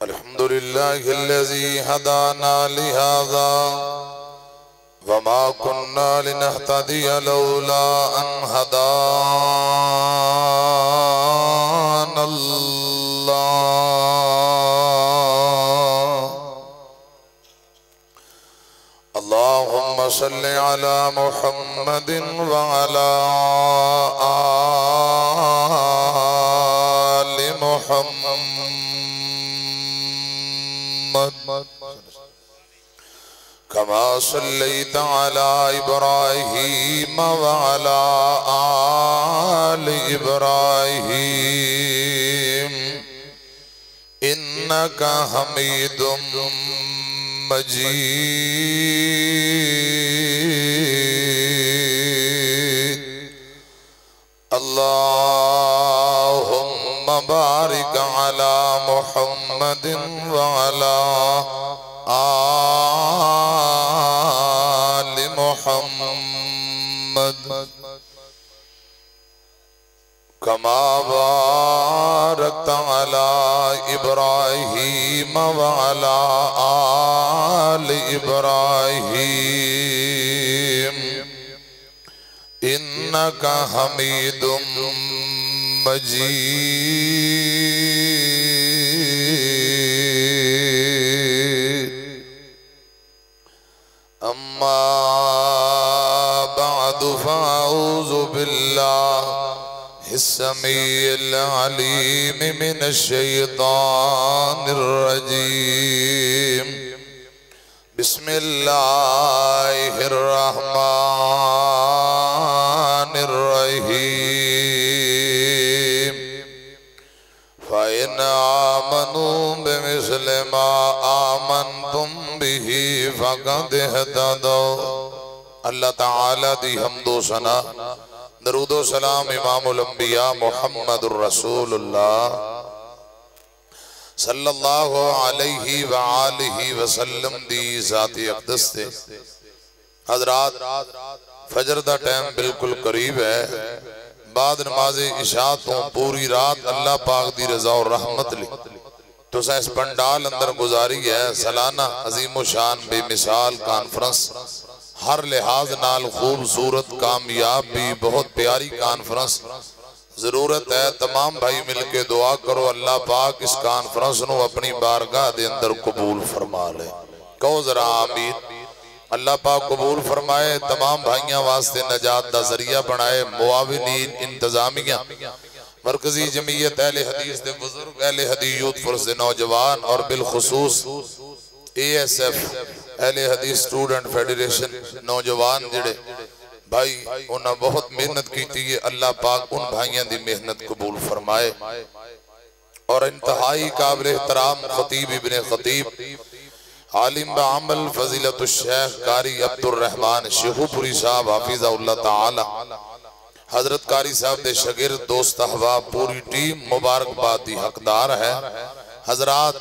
अल्हम्दुलिल्लाहिल्लज़ी हदाना लिहाज़ा वमा कुन्ना लिनहतदिय लौला अन हदानल्लाह। अल्लाहुम्मा सल्लि अला मुहम्मदिन व अला आलि मुहम्मद कमा सल्लैता अला इब्राहीम व अला आलि इब्राहीम इन्नका हमीदुम मजीद। अल्लाहुम्मा बारिक अला मुहम्मदिन व अला आलि मुहम्मद कमा बारकता अला इब्राहीम व अला आलि इब्राहीम इन्नका हमीदुम मजीद। अम्मा बअदु फ़अऊज़ु बिल्लाहिस्समीइल अलीम मिनश शैतानिर रजीम। बिस्मिल्लाहिर रहमानिर रहीम। फ़इन आमनू बिमिस्लि मा आमनतुम बिही फ़क़द इहतदौ। अल्लाह ताला दी हम्दो सना दरूदो सलाम इमामुल अंबिया मुहम्मदुर रसूलुल्लाह सल्लल्लाहु अलैहि व आलिहि वसल्लम दी ज़ात अक़दस ते। हज़रात, फजर दा टाइम बिल्कुल करीब है। बाद नमाज़े इशा तो पूरी रात अल्लाह पाक दी रज़ा और रहमत ली तो इस पंडाल अंदर गुजारी है। सालाना अजीम शान बेमिसाल कॉन्फ्रेंस, हर लिहाज नाल खूबसूरत, कामयाब भी बहुत प्यारी कॉन्फ्रेंस। जरूरत है तमाम भाई मिलके दुआ करो अल्लाह पाक इस कॉन्फ्रेंस नू अपनी बारगाह दे अंदर कबूल फरमा ले। कहो जरा आमीन। अल्लाह पाक कबूल फरमाए, तमाम भाइयों वास्ते नजात दा जरिया बनाए। मुआविनीन, इंतजामिया, मरकजी जमीयत अहले हदीस दे बुजुर्ग, अहले हदीस यूथ फोर्स दे नौजवान और बिलखुसूस ASF अहले हदीस स्टूडेंट फेडरेशन नौजवान जिहड़े भाई उन्हें बहुत मेहनत की है। अल्लाह पाक उन भाइयों की मेहनत कबूल फरमाए। और इंतहाई काबिल एहतराम खतीब इब्ने खतीब आलिम बामल फजीलतुश शेख कारी अब्दुर रहमान शेखुपुरी साहब हाफिज़हुल्लाह ताला, हजरत कारी साहब दे शागिर्द, दोस्त अहबाब, पूरी टीम मुबारकबाद दी हकदार है। हजरात,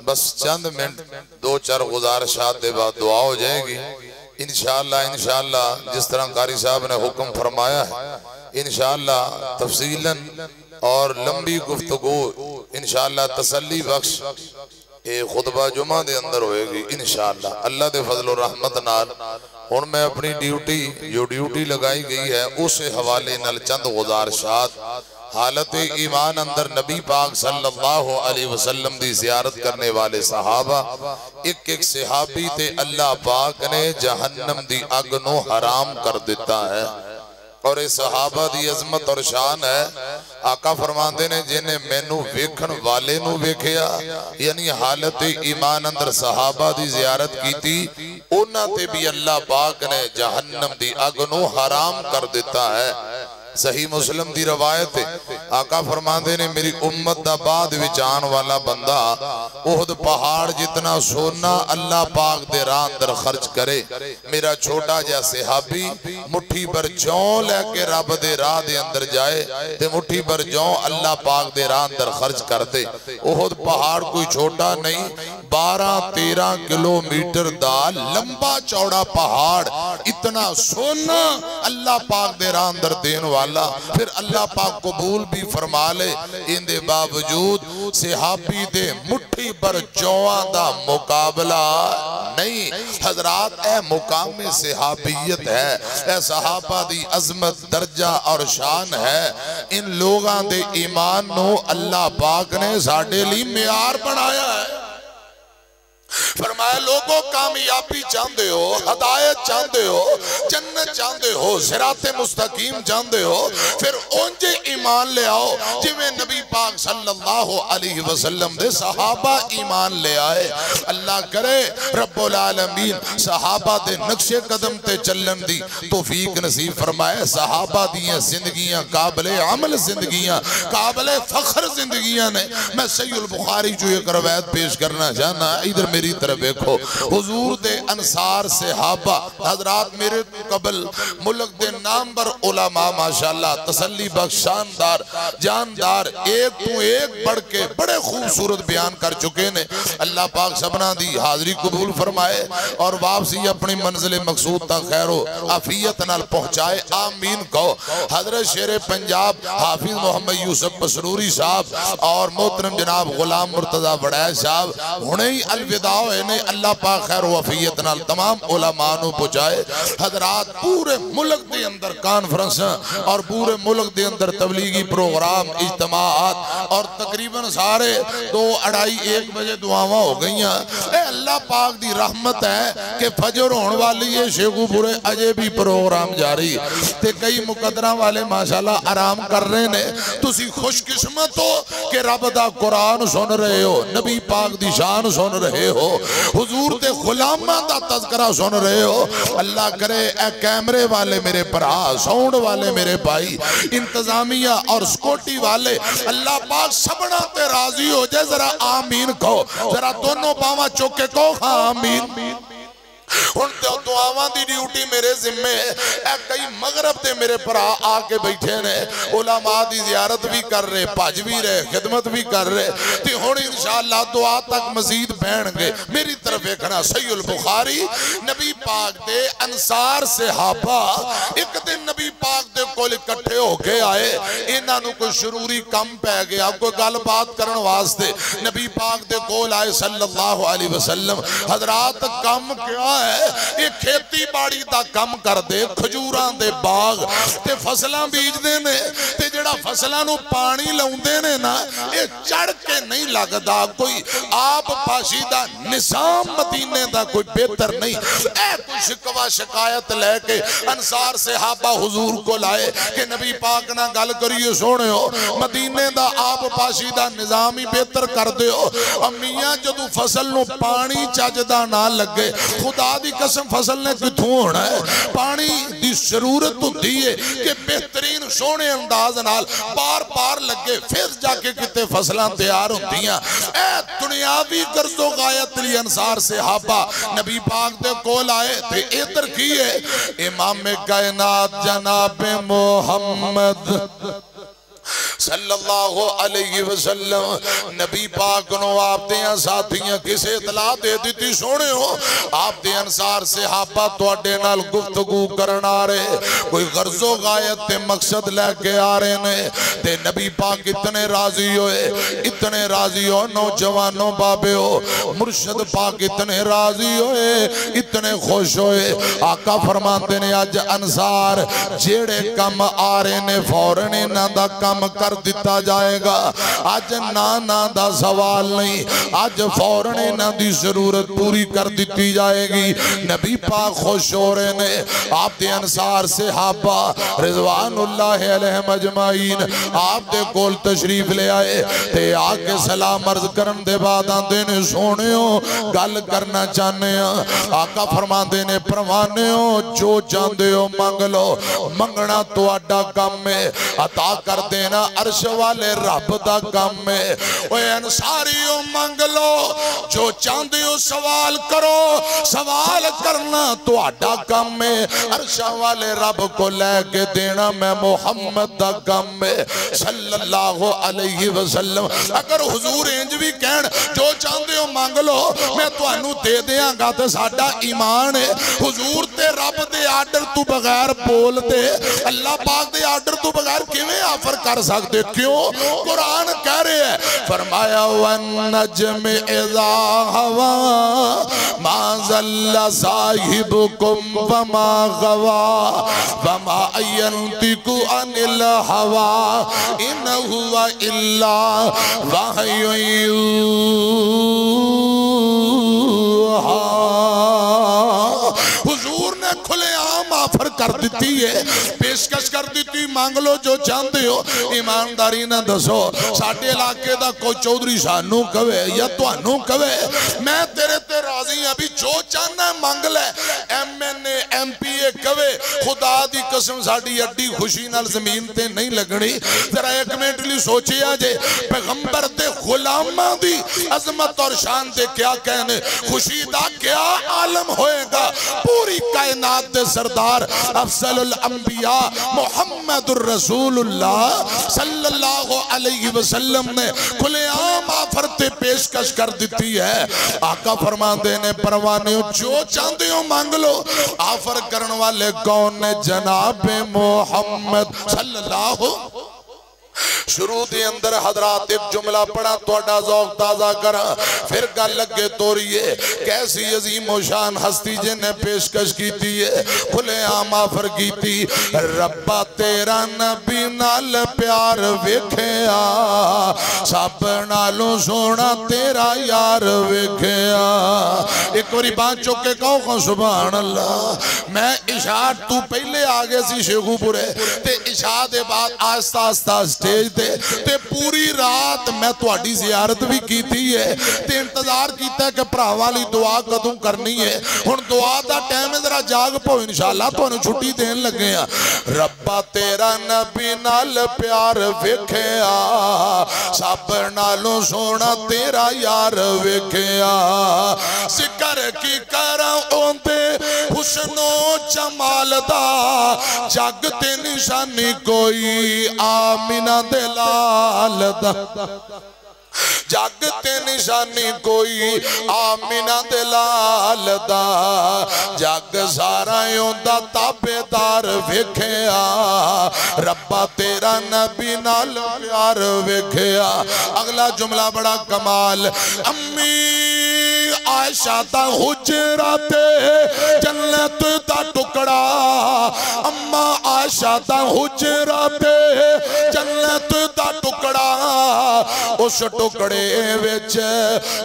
बस चंद मिनट दो चार गुजारिशात के बाद दुआ हो जाएगी इंशाअल्लाह। इंशाअल्लाह जिस तरह कारी साहब ने हुक्म फरमाया है इंशाअल्लाह तफसीलन और लंबी गुफ्तगू इंशाअल्लाह तसल्ली बख्श ये खुतबा जुमा दे अंदर होएगी इंशाअल्लाह। अल्लाह दे फजल और रहमत नाल हुण मैं अपनी ड्यूटी लगाई गई है उस हवाले नाल चंद गुजारिशात हालत ईमान अंदर नबी पाक सल्लल्लाहु अलैहि वसल्लम दी ज़ियारत करने वाले सहाबा, एक एक सहाबी ते अल्लाह पाक ने जहन्नम दी अग नू हराम कर दिता है। और इस सहाबा दी अजमत और शान है। आका फरमाते ने जिन्हें मैनू वेखण वाले नू वेखिया, यानी हालत ईमान अंदर सहाबा दी ज़ियारत की, उन्हां ते भी अल्लाह पाक ने जहन्नम दी अग नू हराम कर दिता है। सही मुस्लिम दी रवायत है, आका फरमाते ने मेरी उम्मत दा बाद विच आने वाला बंदा उहद पहाड़ जितना सोना अल्लाह पाक दे राह अंदर खर्च करे, मेरा छोटा जिहा सहाबी मुट्ठी भर जौ लैके रब दे राह दे अंदर जाए ते मुट्ठी भर जौ अल्लाह पाक दे राह अंदर खर्च कर दे। उहद पहाड़ कोई छोटा नहीं, 12-13 किलोमीटर दा लंबा चौड़ा पहाड़, इतना सोना अल्लाह पाक दे राह अंदर देन वाला, फिर अल्लाह पाक कबूल भी फरमा ले। इंदे बावजूद सहाबी दे मुट्ठी पर जौआं दा मुकाबला नहीं। हजरात, ए मुकाम सहाबियत है, ए सहाबा दी अजमत दर्जा और शान है। इन लोगां दे ईमान नू अल्लाह पाक ने साडे लिए मियार बनाया है। फरमाया लोगों कामयाबी चाहते हो, हदायत चाहते हो, जन्नत चाहते हो, सिराते मुस्तकीम चाहते हो, फिर उंजे ईमान ले आओ जिवें नबी पाक सल्लल्लाहु अलैहि वसल्लम दे सहाबा ईमान ले आए। अल्लाह करे रब्बुल आलमीन सहाबा दे नक्शे कदम ते चलन दी तौफीक नसीब फरमाए। सहाबा दियां जिंदगियां काबिले अमल जिंदगियां, काबिले फख्र जिंदगियां ने। मैं सहीहुल बुखारी जो एक रवायत पेश करना चाहना, इधर मेरी तरफ देखो। हुजूर दे अंसार सहाबा हजरात मेरे कबल मुल्क दे नामवर उलमा माशाअल्लाह तसल्ली बख्श शानदार जानदार एक तो एक बढ़ के बड़े खूबसूरत बयान कर चुके ने। अल्लाह पाक सबना दी हाजरी कबूल फरमाए और वापसी अपनी मंजिल मकसूद तक खैरो आफियत नाल पहुंचाए, आमीन कहो। हजरत शेर पंजाब हाफिज मोहम्मद यूसुफ पसरूरी साहब और मोहतरम जनाब गुलाम मुर्तजा वड़ैच साहब हुणे ही अलविदा ने। अल्लाह पाक खैर वफियत नाल तमाम उलमा नू पहुंचाए। हजरात पूरे मुल्क दे अंदर कॉन्फ्रेंस और पूरे मुल्क दे अंदर तबलीगी प्रोग्राम इज्तिमाआत और तकरीबन सारे 2-2:30-1 बजे दुआवां हो गई। अल्लाह पाक दी रहमत है कि फजर होने वाली है, शेखुपुरे अजे भी प्रोग्राम जारी ते कई मुकदरा वाले माशाअल्लाह आराम कर रहे ने। तुसी खुशकिस्मत हो कि रब दा कुरान सुन रहे हो, नबी पाक दी शान सुन रहे हो, हुजूर दे गुलामां दा तज़किरा सुन रहे हो। अल्लाह करे ए कैमरे वाले मेरे भरा, साउंड वाले मेरे भाई, इंतजामिया और सिक्योरिटी वाले अल्लाह पाक सबना ते राजी हो जाए। जरा आमीन कहो, जरा दोनों बावां चुक के कहो आमीन। हुण दुआवां दी ड्यूटी मेरे जिम्मे है। कई मगरब ते मेरे भरा आके बैठे ने, उलमा दी ज़ियारत भी कर रहे, भज भी रहे, खिदमत भी कर रहे ते हुण इंशाअल्लाह दुआ तक मजीद बहणगे। मेरी तरफ देखना। सहीहुल बुखारी नबी पाक दे अंसार सहाबा एक दिन नबी पाक दे कोल इकट्ठे होके आए। इन्हां नूं कोई जरूरी काम पै गया, कोई गलबात करन वास्ते नबी पाक दे कोल आए सल्लल्लाहु अलैहि वसल्लम। हजरात काम क्या है? ये खेती बाड़ी दा काम करदे, खजूरां दे बाग ते फसलां बीजदे ने ते जेड़ा फसलां नूं पानी लाउंदे ने ना, ये चढ़ के नहीं लगदा। कोई आप पाशी दा निजाम मदीने दा कोई बेहतर नहीं। ऐ कोई शिकवा शिकायत लेके अंसार सहाबा हुजूर को लाए कि नबी पाक ना गल करिए, सोहणियो मदीने दा आप पाशी दा निजाम ही बेहतर कर दिओ। अम्मियां जदों फसल नूं पानी चजदा ना लगे, खुदा दी कसम फसल ने किथों होना है? पानी दी जरूरत होती है कि बेहतरीन सोहने अंदाज नाल बार बार लगे, फिर जाके किते फसलां तैयार होंदियां। ऐ दुनियावी गर्जो गायत लई अंसार सहाबा नबी पाक दे कोल आए ते इधर की है इमाम कायनात जनाब मोहम्मद सल्लल्लाहु अलैहि वसल्लम नबी पाक नो आप दे साथियां किसे इतला दे दी, सोने हो आप दे अंसार सहाबा तुहाडे नाल गुफ्तगू करन आ रहे, कोई गर्जो गायत ते मकसद लेके आ रहे ने। ते नबी पाक इतने राजी होए, इतने राजी हो, नौजवानों बाबे हो, मुर्शद पाक इतने राजी होए, इतने खुश होए। आका फरमाते ने अज अंसार जेड़े कम आ रहे ने फौरन इन्हां दा काम कर दिता जाएगा। अज ना दा सवाल नहीं, अज फौरन इन्हां दी जरूरत पूरी कर दी जाएगी। नबी पाक खुश हो रहे ने। आप दे अंसार सहाबा रिजवानुल्लाह अलैहिम अजमाइन आप दे कोल तशरीफ ले आए ते आके सलाम अर्ज करन दे बाद आंदे ने सोहणियो गल करना चाहने आ। आका फरमांदे ने परवानेओ जो चाहते हो मंग लो, मंगना तुहाडा काम है, अता कर देना अर्श वाले रब दा काम है। ओए अंसारियों मंग लो जो चाहते हो, सवाल करो, सवाल करना तुहाडा काम है। अर्श वाले रब को लेके देना मैं मुहम्मद दा काम है सल्लल्लाहु अलैहि वसल्लम। अगर हुजूर इंज भी कहन जो चाहते हो मंग लो मैं तुहानू दे देंगा तो साडा ईमान है। हुजूर ते रब दे आर्डर तू बगैर बोलते, अल्लाह पाक दे आर्डर तू बगैर किवें ऑफर कर सकते? क्यों? कुरान कह रहे हैं, फरमाया वन नजम इज़ा हवा मा ज़ल्ला साहिबुकुम वमा गवा वमा यंतिकु अनिल हवा इन हुवा इल्ला वहयु यूहा। हुजूर ने खुलेआम ऑफर कर दी है, पेशकश कर दी, मांग लो जो चाहते हो। ईमानदारी ना दसो साडे इलाके दा कोई चौधरी सानू कवे या तुहानू कवे मैं तेरे ते राजी हाँ भी जो चाहना मंग ले। MNA MPA कवे खुदा दी कसम साडी अड्डी खुशी नाल जमीन ते नहीं लगनी। जरा एक मिनट लिए सोचिया जे पैगंबर दे गुलामां दी अजमत और शान दे क्या कहने, खुशी दा क्या आलम होएगा। पूरी कायनात दे सरदार अफजलुल अंबिया मुहम्मदुर रसूलुल्लाह सल्लल्लाहु अलैहि वसल्लम ने खुलेआम ऑफर ते पेशकश कर दी है। आका फरमाते ने परवाने जो चाहते हो मांग लो। ऑफर करने वाले कौन ने? जनाब मोहम्मद सल्लल्लाहु। शुरू के अंदर हजरात एक जुमला पढ़ा थोड़ा ज़ौक़ ताज़ा करा, फिर गल लगे तोड़िए कैसी अजीम शान हस्ती जिन्हें पेशकश की थी है, खुलेआम ऑफर की थी। रब्बा तेरा नबी नाल प्यार वेखिया, सब नालों सोना तेरा यार वेखिया। एक बारी बात चुक के कहो सुभान अल्लाह। मैं इशा तू पहले आ गए सी शेखूपुरे ते इशा दे बाद आस्ता आस्ता स्टेज ते पूरी रात मैं तुहाडी ज़ियारत भी की है ते इंतजार किया कि भरा वाली दुआ कदों करनी है। हुण दुआ दा टाइम है, जरा जाग पो इंशाअल्लाह तुहानू छुट्टी देन लगे आ। रब्बा तेरा नबी नाल प्यार वेखिया, सब नालों सोना तेरा यार वेखिया। जिक्र की करा ओंदे हुस्नो जमाल दा, जग ते निशानी कोई आमिना दे लाल दा, जग ते निशानी कोई आमिना दे लाल दा। जग सारा ओंदा ताबेदार वेखिया, रब्बा तेरा नबी नाल प्यार वेखिया। अगला जुमला बड़ा कमाल। अम्मी आयशा दा हुजरा ते जन्नत दा टुकड़ा, अम्मा आयशा दा हुजरा ते जन्नत दा टुकड़ा। उस टुकड़े विच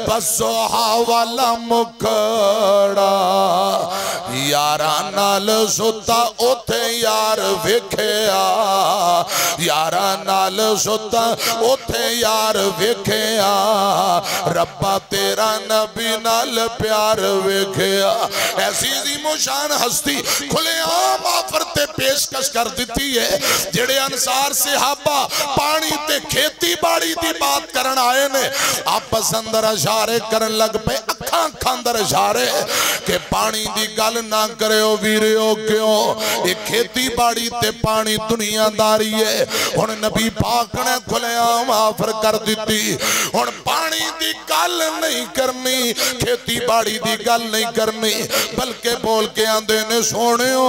बसो हवाला मुखड़ा, यारा नाल सुता उथे यार वेखिया, यारा नाल सुता उथे यार वेखिया। रब्बा तेरा नबी नाल प्यार वेखिया। ऐसी अज़ीमोशान हस्ती खुलेआम ऑफर ते पेशकश कर दी है। जेड़े अंसार सहाबा पानी ते खेती बाड़ी की बात करन आए ने, आपस अंदर इशारे करन लग पे, अखां अखां अंदर इशारे के पानी की गल ना करो वीरियो। क्यों? ये खेती बाड़ी ते पानी दुनियादारी है। हुण नबी पाक ने खुलेआम ऑफर कर दी, हुण पानी की गल नहीं करनी, खेती बाड़ी की गल नहीं करनी, बल्कि बोल के आंदे ने सोनियो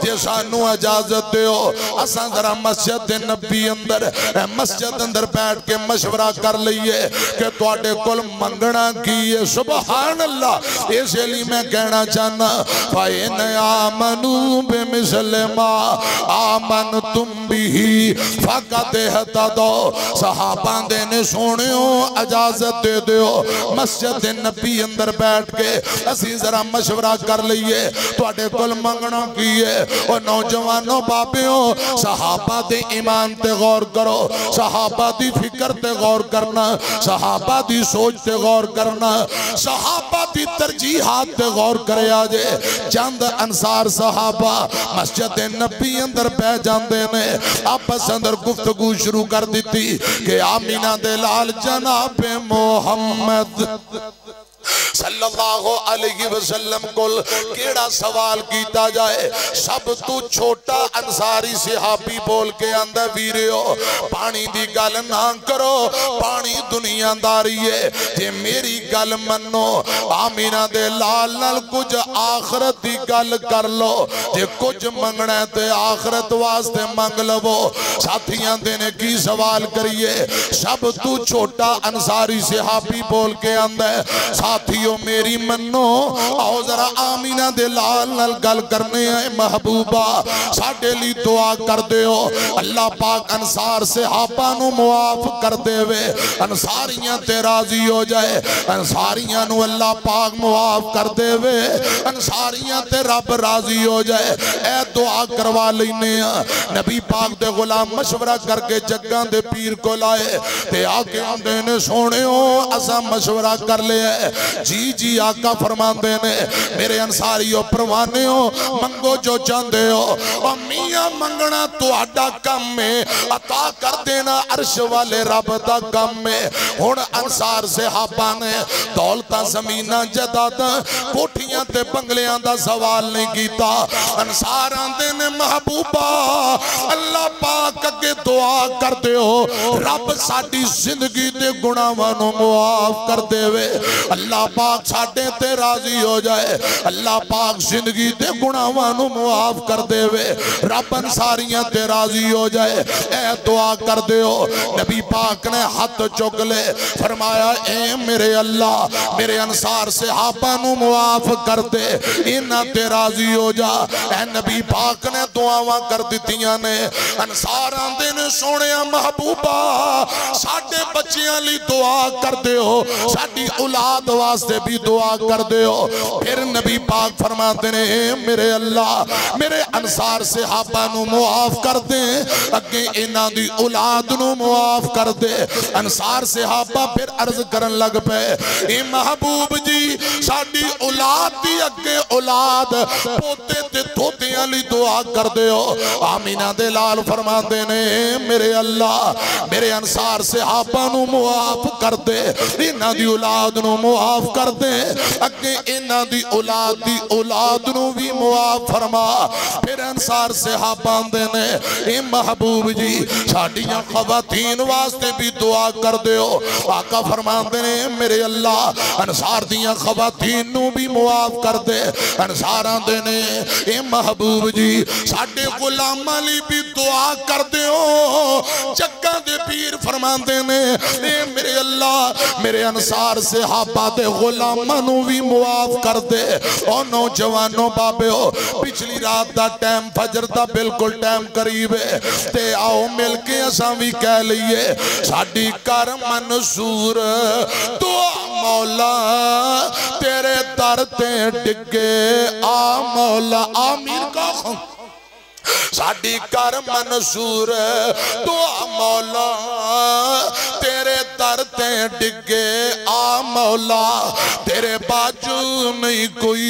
जे सानू इजाजत दिओ असां जरा मस्जिद नबी अंदर मस्जिद अंदर बैठ के मशवरा कर लईए कि तुहाडे कोल मंगना की है। सुभान अल्लाह। इसलिए मैं कहना चाहना फाइन आमनू बिमिसल मा आमन तुम भी फकत हतदो। सहाबा दे ने सोनियो इजाजत दे दिओ मस्जिद नबी अंदर बैठ के असी जरा मशवरा कर लीए तुहाडे कोल मंगना की है। और नौजवानों बाबियों सहाबा दे ईमान ते गौर करो, सहाबा दी फिक्र ते गौर करना, सहाबा दी सोच ते गौर करना। सहाबा दी तरजीहात ते गौर करे आजे। चंद अंसार सहाबा मस्जिद नबी अंदर पै जाते ने, आपस अंदर गुफ्तगू शुरू कर दी कि आमीना दे लाल जनाबे मोहम्मद सल्लल्लाहु अलैहि वसल्लम कोल केड़ा सवाल कीता जाए। सब तू छोटा अंसारी सहाबी बोल के आंदा वीरियो पानी दी गल ना करो, पानी दुनियादारी है, जे मेरी गल मनो आमीना दे लाल नाल कुछ आखरत दी गल कर लो, जे कुछ मंगना ते आखरत वास्ते मंग लवो। साथियां दे ने की सवाल करिए, सब तू छोटा अंसारी सहाबी बोल के आंदा साथियों मेरी मनो, आओ जरा आमीना दे लाल नाल गल करने आए। महबूबा साडे लिए दुआ कर दियो, अल्लाह पाक अंसार सहाबा नु मुआफ कर देवे, अंसारियां ते राजी हो जाए, अंसारियां नु अल्लाह पाक मुआफ कर देवे, अंसारियां ते रब राजी हो जाए। ए दुआ करवा लेने नबी पाक दे गुलाम मशवरा करके जग्गां दे पीर को लाए ते आके आंदे ने सोहणियो असा मशवरा कर लिया जी जी आका फरमाते ने मेरे अंसारियों परवानियो मंगो जो चाहते हो, मियां मंगना तुहाडा काम है, अता कर देना अर्श वाले रब दा काम है। हुण अंसार सहाबा ने दौलतां ज़मीनां जायदादां कोठियां ते बंगलियां दा सवाल नहीं कीता। अंसार आंदे ने महबूबा अल्लाह पाक अगे दुआ करते हो, रब साडी जिंदगी दे गुनाहां नूं मुआफ कर देवे, अल्लाह पाक साडे ते राजी हो जाए, अल्लाह पाक जिंदगी दे गुनाहां नूं मुआफ कर देवे, रब अंसारियां ते राजी हो जाए। ए दुआ कर दियो। नबी पाक ने हाथ चुक ले, फरमाया ए मेरे अल्लाह मेरे अंसार सहाबा नूं मुआफ कर दे, इन्हां ते राजी हो जा। ए नबी पाक ने दुआवां कर दित्तियां ने। अंसार आंदे ने सोहणिया महबूबा साडे बच्चियां लई दुआ कर दियो, साडी औलाद वास्ते भी दुआ कर दियो। फिर नबी पाक फरमाते ने मेरे अल्लाह मेरे अंसार सहाबा नूं मुआफ कर दे, अगे इन्हां दी औलाद नूं मुआफ कर दे। अंसार सहाबा फिर अर्ज करन लग पे ए महबूब जी साडी औलाद दी अगे औलाद पोते ते धोतियां लई दुआ कर दियो। आमीना दे लाल फरमाते ने मेरे अल्लाह मेरे अंसार सहाबा नूं मुआफ कर दे, इन्हां दी औलाद नूं मुआफ कर दे, अगे इन्हां दी औलाद नूं भी मुआफ फरमा। फिर अंसार सहाबा आंदे ने ए महबूब जी साडियां खवातीन वास्ते भी दुआ कर दियो। आका फरमाते ने मेरे अल्लाह अंसार दियां खवातीन नूं भी मुआफ कर दे। अंसार आंदे ने ए महबूब जी साडे गुलामां लई भी दुआ कर दियो। जग्गां दे पीर फरमाते ने ए मेरे अल्लाह मेरे अंसार सहाबा दे गुलामां नूं भी मुआफ कर दे। ओ नौजवानों बाबे पिछली रात दा टाइम फजर दा बिल्कुल टाइम करीब है, ते आओ मिल के असां भी कह लईए साडी कर मंसूर दुआ मौला तेरे दर ते डिगे आ मौला। आमीन का साडी कर मंसूर दुआ मौला तेरे दर ते डिगे आ मौला, तेरे बाजू नहीं कोई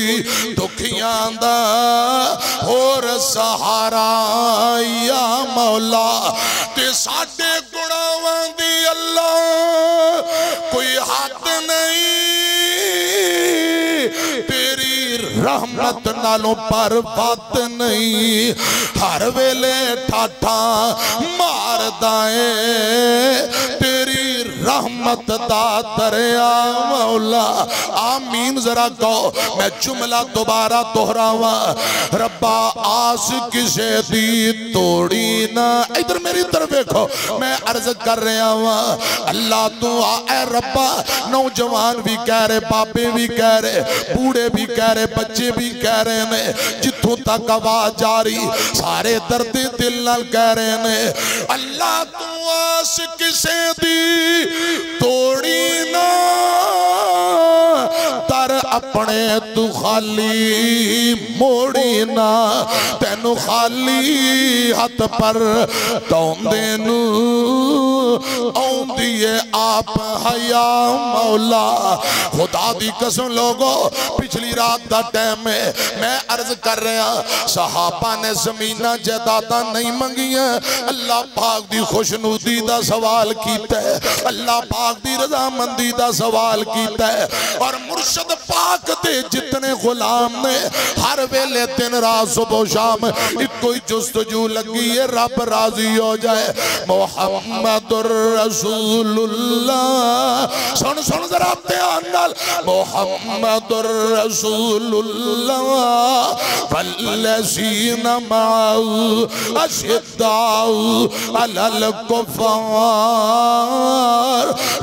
दुखियां दा होर सहारा या मौला। ते साडे गुनाहां दी अल्लाह कोई हद नहीं, तेरी रहमत नालों पर बात नहीं, हर वेले ठाठा मारदा है तेरी रहमत दा दरिया मौला। आमीन जरा कहो। मैं जुमला दोबारा दोहरावा, रब्बा आस किसे दी तोड़ी ना। इधर मेरी तरफ देखो, मैं अर्ज कर रहा हूं अल्लाह तू आ रब्बा। नौजवान भी कह रहे, बाबे भी कह रहे, बूढ़े भी कह रहे, बच्चे भी कह रहे ने, जिथों तक आवाज जा रही सारे दर्द दिल नाल कह रहे ने अल्लाह तू आस किसे दी तोड़ी ना, तर अपने तू खाली मोड़ी ना, तेनू खाली हाथ पर तौंदे नू आउंदी है आप हया मौला। खुदा दी कसम लोगो, पिछली रात दा टाइम है, मैं अर्ज कर रहा सहाबा ने जमीना जायदादा नहीं मंगिया, अल्लाह पाक दी खुशनुदी दा सवाल कीता है, अल्लाह पाक दी रजामंदी दा सवाल कीता है। और मुर्शद पाक दे जितने गुलाम ने हर वेले दिन रात सुबह शाम इको ही जुस्तजू लगी है, रब राजी हो जाए। मुहम्मदुर रसूलुल्लाह, सुन सुन जरा ध्यान नाल, मुहम्मदुर रसूलुल्लाह वल्लज़ीना मअहू अशिद्दाउ अलल कुफ़ार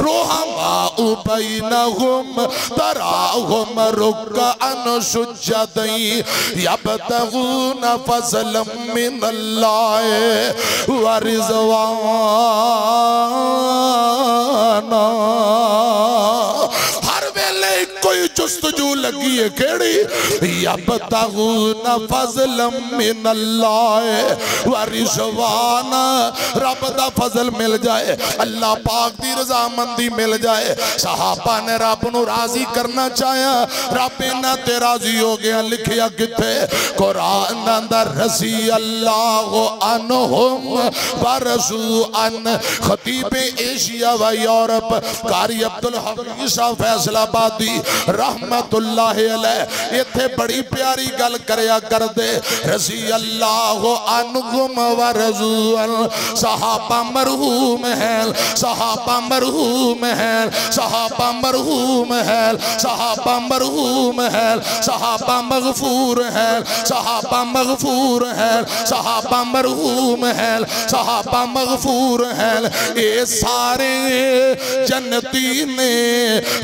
रुहमाउ बैनहुम तराहुम रुक्अन सुज्जदन यब्तगून फज़लन मिनल्लाहि व रिज़वाना। हर वेले कोई जुस्तजू लगी है केड़ी, यब्तगून फज़लन मिनल्लाहि व रिज़वाना, रब दा फजल मिल जाए, अल्लाह पाक दी रजामंदी मिल जाए। सहाबा ने रब नू राजी करना चाहा, रब इन्हां ते राजी हो गया। लिखिया किथे कुरान अंदर, रज़ी अल्लाहु अन्हुम व रज़ू अन। खतीब एशिया व यूरोप कारी अब्दुल हफीज़ साहब फैसलाबादी रहमतुल्लाह अलैह इथे बड़ी प्यारी गल करया कर दे। रज़ी अल्लाहु अन्हुम व रज़ू अन, सहाबा मरहूम हैं, सहाबा मरहूम हैं, सहाबा मरहूम हैं, सहाबा मरहूम हैं, सहाबा मगफूर हैं, सहाबा मगफूर हैं, सहाबा मरहूम हैं, सहाबा मगफूर हैं। ये सारे जन्नती ने,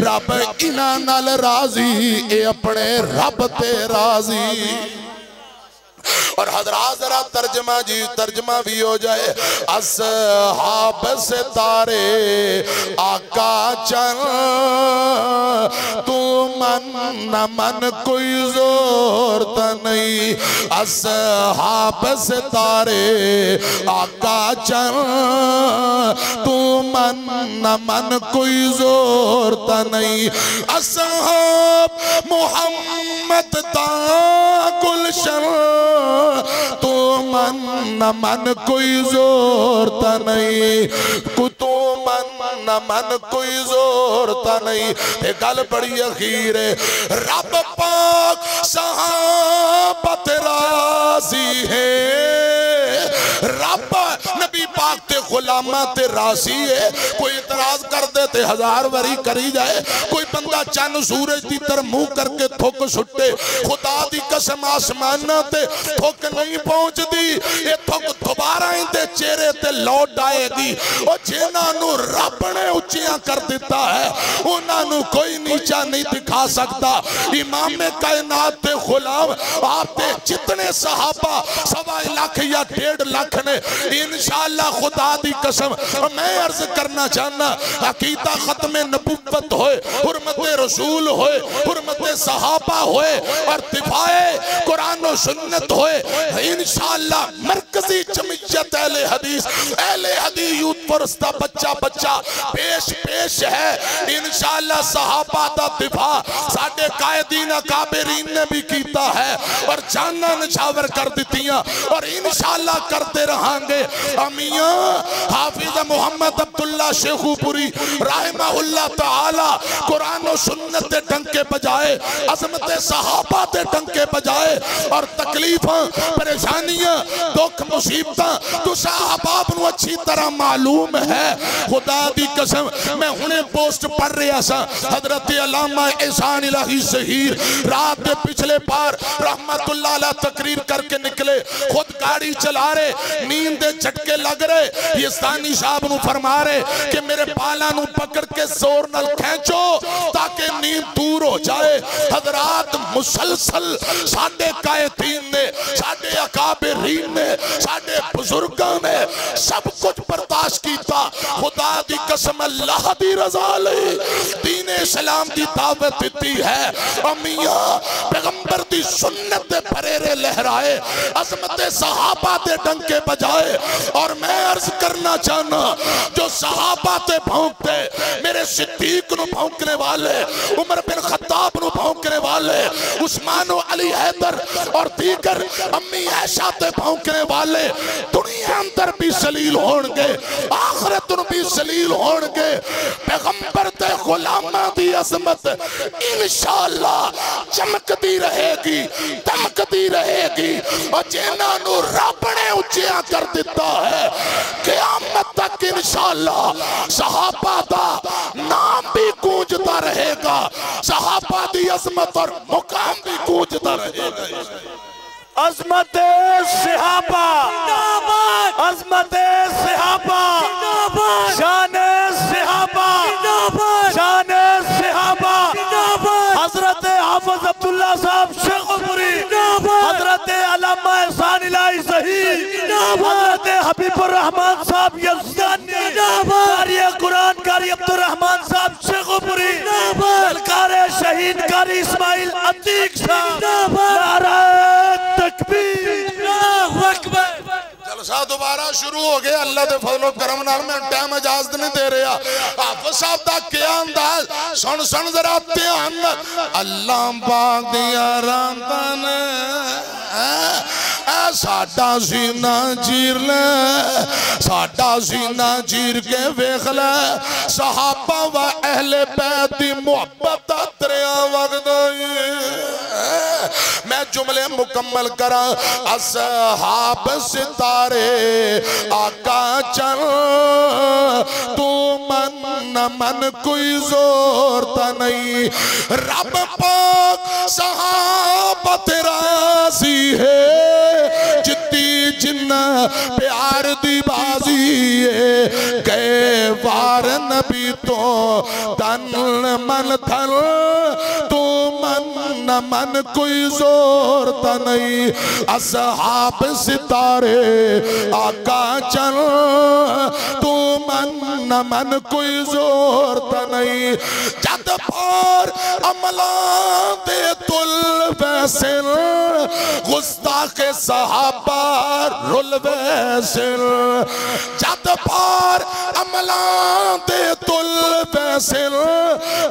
रब इन्हां नाल राजी, ये अपने रब ते राजी। और हजरात जरा तर्जमा जी, तर्जमा भी हो जाए। असहाब से तारे आका चल, तू मन न मन कोई जोर त नहीं। असहाब से तारे आका चल, तू मन न मन कोई जोर त नहीं। असहाब मुहम्मद दा गुलशन, तो मन न मन कोई जोर त नहीं। तू मन न मन कोई जोर त नहीं। ये गल बड़ी अखीर है, रब पाक सहाबा ते राजी है, रब नबी पाक ते गुलामा ते राजी है। कोई इतराज कर दे ते हजार बारी करी जाए, कोई बंदा चन्न सूरज की तरह मुंह करके थुक सुटे, खुदा दी कसम आसमान ते थुक नहीं पहुंचती, ये थुक दोबारा इनके चेहरे ते लौट आएगी। और जिन्हां नू रब ने उच्चियां कर दिता है, उन्हां नू कोई नीचा नहीं दिखा सकता। इमाम कायनात ते गुलाम आप ते जितने सहाबा 1.25 लाख या 1.5 लाख ने, इंशाअल्लाह खुदा दी कसम मैं अर्ज करना चाहना, अकीदा खत्म नबुव्वत होए, हुर्मत रसूल होए, हुर्मत सहाबा होए, और दिफाए कुरान और सुन्नत होए, इंशाअल्लाह मरकजी जमीयत अहले हदीस यूथ फरस्ता बच्चा बच्चा पेश पेश है। इंशाअल्लाह सहाबा दा दिफा साडे कायदीन अकाबरीन ने भी कीता है, और जाना निछावर कर दितियां, और इंशाअल्लाह करते रहांगे। अमियां हाफिज मोहम्मद अब्दुल्ला शेखुपुरी रहमहुल्लाह ताला कुरान और सुन्नत दे डंके बजाए, अजमत सहाबा दे डंके बजाए, और तकलीफां परेशानियां दुख मुसीबतां तुसा अहबाब नू अच्छी तरह मालूम है। खुदा दी कसम मैं हुणे पोस्ट पढ़ रहा सा, हजरत अल्लामा एहसान इलाही ज़हीर रात के पिछले पार रहमतुल्लाह अलैह तकरीर करके निकले, खुद गाड़ी चला रहे, नींद दे झटके लग रहे। ये सानी साहब नू फरमा रहे कि मेरे बाला नू पकड़ के जोर नाल खींचो ताकि नींद दूर हो जाए। हजरात मुसलसल साडे कायदीन ने, साडे अकाबरीन ने, साडे बुजुर्गों ने सब कुछ बर्दाश्त कीता। खुदा दी कसम अल्लाह दी रज़ा लई दीन इस्लाम दी दावत दी है। अमिया पैगंबर दी सुन्नत दे फरेरे लहराए, अजमत सहाबा दे डंके बजाए। और मैं अर्ज करना चाहना, जो सहाबा ते भौंकते, मेरे सिद्दीक नु भौंकने वाले, उमर बिन खत्ताब नु भौंकने वाले, उस्मान अली हैदर और दीगर अम्मी ऐशा ते भौंकने वाले दुनिया अंदर भी जलील होंगे, आखिरत में भी जलील होंगे। पैगंबर ते गुलामां दी अजमत इंशाअल्लाह चमकती रहेगी, दमकती रहेगी। और जिन्हां नू रब ने उच्चिया कर दिता है, क़यामत तक इंशाअल्लाह सहाबा दा नाम भी गूंजता रहेगा, सहाबा दी अजमत और मुकाम भी गूंजता रहेगा। अजमत सहाबा, अजमत सहाबा, शान सहाबा, शान सहाबा। हजरत हाफिज अब्दुल्ला साहब शेखपुरी, हजरत अल्लामा एहसान इलाही शहीद, हजरत हबीबुर रहमान साहब यज़दानी, कारी कुरान कारी अब्दुल रहमान साहब शेखपुरी, ललकारे शहीद कारी इस्माइल अतीक साहब। नारा जलसा दोबारा शुरू हो गया। अल्लाह के फजलो करम नाल मैं टाइम इजाजत नहीं दे रहा। हाफिज साहब का क्या अंदाज सुन सुन जरा ध्यान। अल्लाह पाक दिया रहमतां ने साडा सीना चीर ले, साडा सीना चीर के वेख ले। सहाबा व अहले बैत दी मुहब्बत दा दरिया वगदा मैं जुमले मुकम्मल करा। असहाब सितारे आका चल, तू मन न मन कोई जोर ता नहीं। रब पाक सहाबा तेरा सी है, जिद्दी जिन्ना प्यार दी बाजी है। गए वार नबी तो तन मन थल, तू मन न मन कोई जोर ता नहीं। असहाब सितारे आका चल, तू मन न मन कोई जोर ता नहीं। जद पार अमला दे तुल वैसिल, गुस्ताखे सहाबा रुल वैसिल। जद पार अमला दे तुल वैसिल,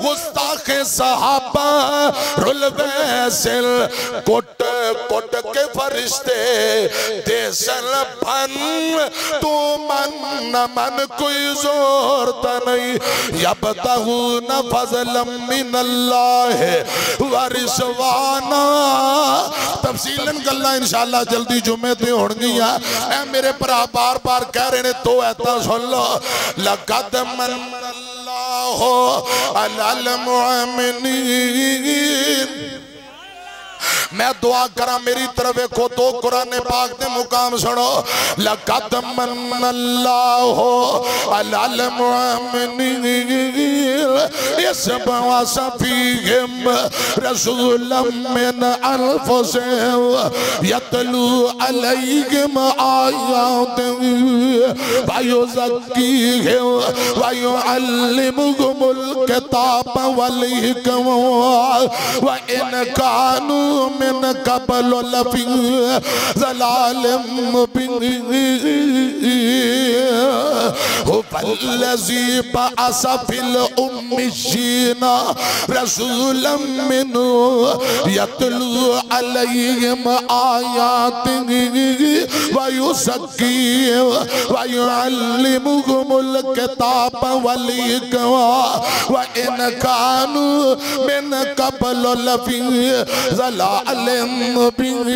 गुस्ताखे सहाबा रुल वैसिल। कुट कुट के फरिश्ते देसल फन, तू मन न मन कोई जोर ता नहीं। यबतगून फज़लन मिनल्लाह व रिज़वाना। तफसीलन गल्लां इंशाअल्लाह जल्दी जुमे ते होणगियां। ऐ मेरे भरा बार बार कह रहे ने तो ऐता सुन लो। लक़द मन्नल्लाहु अलल मुमिनीन। मैं दुआ करा मेरी तरफ देखो तो कुरान पाक दे मुकाम सुनो। लक़द मन्नल्लाहु अलल मुमिनीन इस बअसा फीहिम रसूलन मिन अनफुसिहिम यतलू अलैहिम आयातिही व युज़क्कीहिम व युअल्लिमुहुमुल किताब वल हिकमा व इन कानू मिन कबल लफी ज़लालिम मुबीन। हुवल्लज़ी बअसा फिल उम्मिय्यीन रसूलन मिनहुम यतलू अलैहिम आयातिही व युज़क्कीहिम व युअल्लिमुहुमुल किताब वल हिकमा व इन कानू मिन कबल लफी ज़लालिम मुबीन।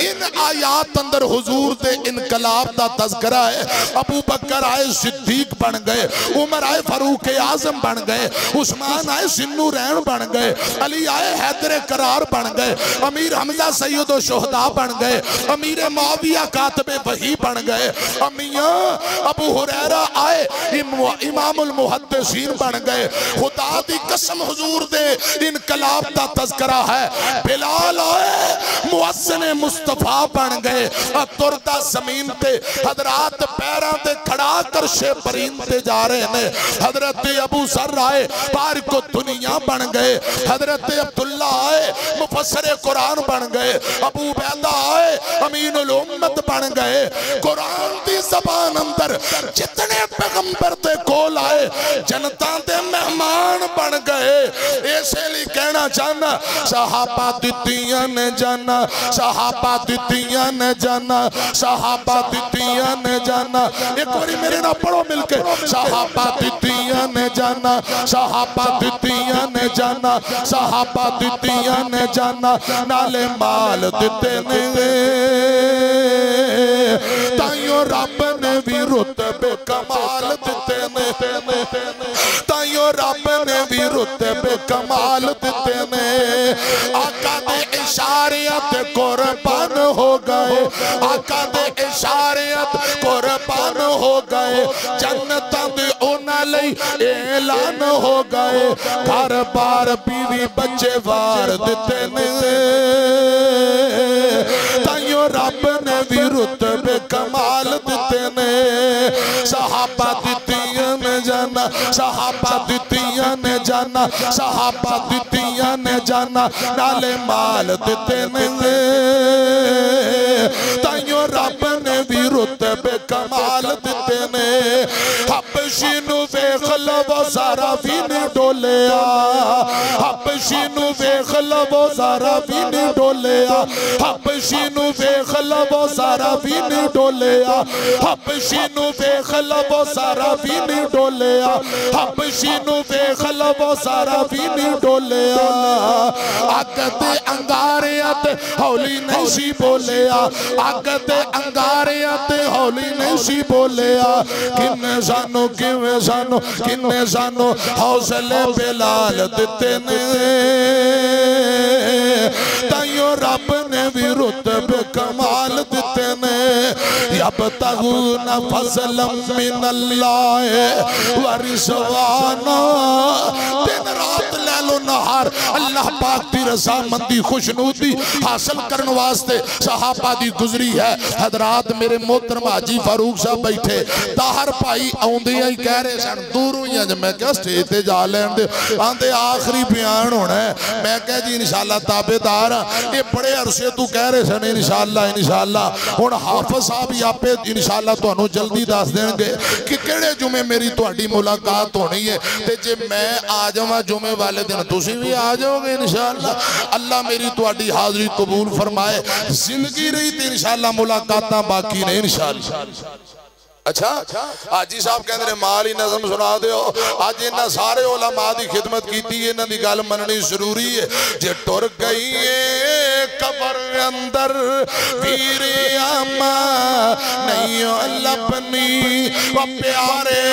इन आयात अंदर हुजूर दे इनकलाब दा तज़किरा है। अबू बकर आए सिद्दीक बन गए, उमर आए फारूक आजम बन गए, उस्मान आए सिन्नू रैन बन गए, अली आए हैदर करार बन गए, अमीर हमजा सैयद शुहदा बन गए, अमीर मुआविया कातबे वही बन गए, अमिया अबू हुरैरा आए इमामुल मुहद्दिसीन बन गए। खुदा दी कसम हुजूर दे इनकलाब दा तज़किरा है। बिलाल आए मुअज्जिन मुस्तफा बन गए। तुरदा जमीन ते हजरात पैरों ते खड़ा करशे बरीन ते जा रहे ने। हजरत अबू सर आए बारिक दुनिया बन गए। हजरत अब्दुल्ला आए मुफस्सिर कुरान बन गए। अबू बैदा आए अमीनुल उम्मत बन गए। कुरान दी ज़बान अंदर जितने पैगंबर ते कोल आए जनता दे मेहमान बन गए। इसलिए कहना चाहना सहाबा दित्तियां ने जाना, सहाबा दित्तियां ने जाना, सहाबा दित्तियां ने जाना। एक बारी मेरे नाल पढ़ो मिलके, सहाबा दित्तियां ने जाना, सहाबा दित्तियां ने जाना, सहाबा दित्तियां ने जाना, नाले माल दिते ने ताइयों रब ने भी रुतबे कमाल दिते ने, ताइयों रब ने भी रुतबे कमाल दिते ने। आका दे इशारियत कुर्बान हो गए, आका दे इशारियत कुर्बान हो गए। जन्नतां दे उन्हां लई ऐलान हो गए। घर बार बीवी बच्चे वार दिते ने ताइयों रब ने भी रुतबे कमाल दिते ने। सहाबा दित्तियां ने जाना, सहाबा दित्तियां ने जाना, सहाबा दित्तियां ने जाना, नाले माल दिते ने ताइयों रब ने भी रुतबे कमाल दिते ने। हबशी नू वेख लवो ज़रा भी नहीं डोलिया, हबशी नू वेख लवो ज़रा भी नहीं डोलिया, हबशी नू वेख लवो ज़रा भी नहीं डोलिया, हबशी नू वेख लवो ज़रा भी नहीं डोलिया, हबशी नू वेख लवो ज़रा भी नहीं डोलिया। अग ते अंगारिया ते हौली नहीं सी बोलिया, अग ते अंगारिया ते हौली नहीं सी बोलिया। किन्ने सानू किवें सानू किन्ने सानू हौसले बिलाल दिते ने ताइयों रब ने भी रुतबे कमाल दिते ने। यब्तगूना फज़लन मिनल्लाह व रिज़वाना, दिन रात लैलो नहार अल्लाह पाक दी रज़ामंदी खुशनूदी हासिल करने वास्ते सहाबा दी गुजरी है। हजरात मेरे मोहतरम हाजी फारूक साहब बैठे, ताहर भाई आउंदियां ही कह रहे सन दूरों ही अज, मैं क्या स्टेज ते जा लैन दे, आंदे आखिरी बयान होना है। मैं कहा जी इंशाअल्लाह ताबेदार, ये बड़े अरसे तू कह रहे सन इंशाअल्लाह इंशाअल्लाह। हुण हाफिज साहब ही आपे इंशाअल्लाह तुहानू जल्दी दस देंगे कि किहड़े जुमे मेरी तुहाडी मुलाकात होनी है। ते जे मैं आ जावां जुमे वाले दिन तुसीं भी आ जाओगे इंशाअल्लाह। अल्लाह मेरी तुहाडी हाज़री कबूल फरमाए। जिंदगी रही तो इंशाअल्लाह मुलाकातां बाकी ने इंशाअल्लाह। अच्छा हाजी साहब कहते माल ही नज़म सुना दो। अज इन्होंने सारे उलमा की खिदमत की, इन्हों की गल मननी जरूरी है। जे टुर गई है कबर अंदर वीर आमा नहीं लपनी वो प्यारे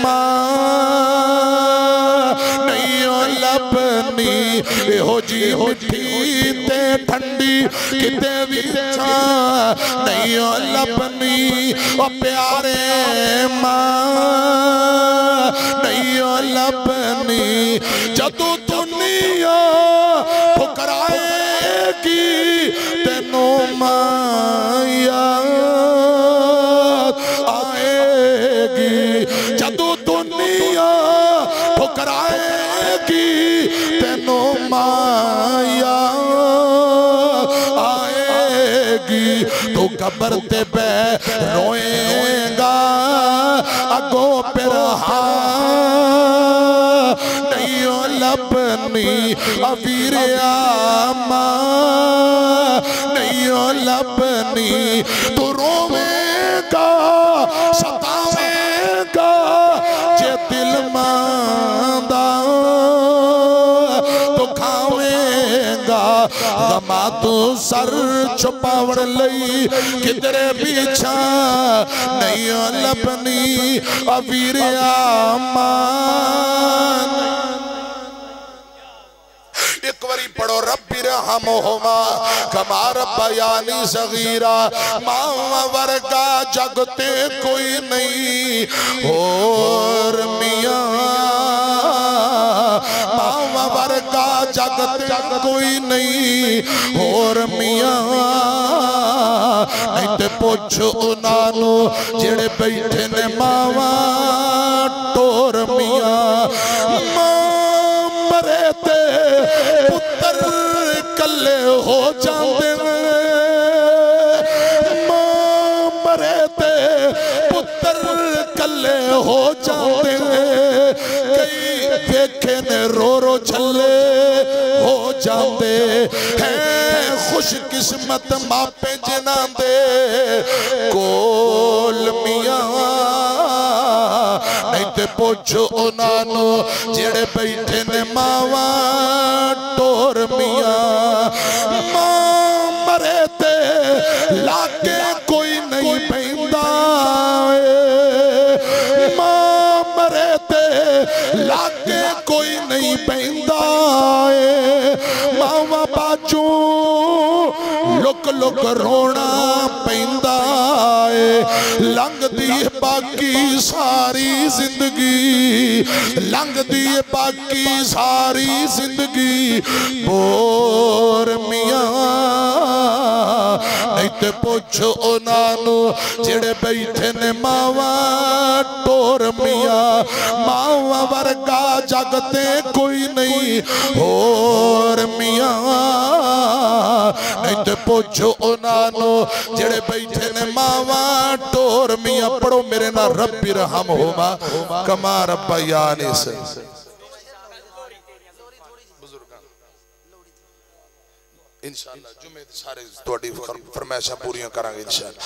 मां नहीं लपनी। एहो जी मिठी ते ठंडी किते भी नहीं लपनी वो प्यारे मां नहीं लपनी। जदों दुनिया ठुकराएगी तेनों माया आएगी, जदों दुनिया ठुकराएगी तेनों माया आएगी। तो कब्र ते बै रोएगा अगो पिरहा नहीं लपनी अवीर आमा नहीं लपनी। तो रोवेगा सतावेगा जे दिल मांदा तो खावेगा गमा तू सर छुपावण लई किधरे पीछा नहीं लपनी अवीर आमा। एक बारी पढ़ो रब्बी रहमहुमा कमा रब्बयानी सगीरा। मावा वर्गा जगते कोई नहीं और मियाँ, मावा वर्गा जगते कोई नहीं और मियाँ। पुछ उन्हानू जेड़े बैठे ने मावा टोर मियां मरे ते पुत्र कले हो जाते मरे ते पुत्र कले हो जाते कई देखे ने रो छले हो जाते हैं खुश किस्मत मापे जिन्हां दे कोल मियां नहीं ते पुछ उन्हानू जेड़े बैठे ने मावा टोर मियां मरे ते लागे कोई नहीं पैंदा मरे ते लागे कोई नहीं पैंदा मावा बाजू लुक लुक रोना पैंदा लंघदी बाकी सारी जिंदगी लंघदी बाकी सारी जिंदगी बोर मियां नहीं ते पुछ उन्हानू जेड़े बैठे ने मावा टोर मियां मावा वर्गा जगते कोई नहीं होर मियां नहीं ते पुछ उन्हानू जेड़े बैठे ने मावा टोर मियां पढ़ो मेरे ना रब्बी रहम होमा कमा रब्बा यानी से इंशाअल्लाह जुमे सारे तुहाडी फरमाइशां पूरियां करांगे इंशाअल्लाह।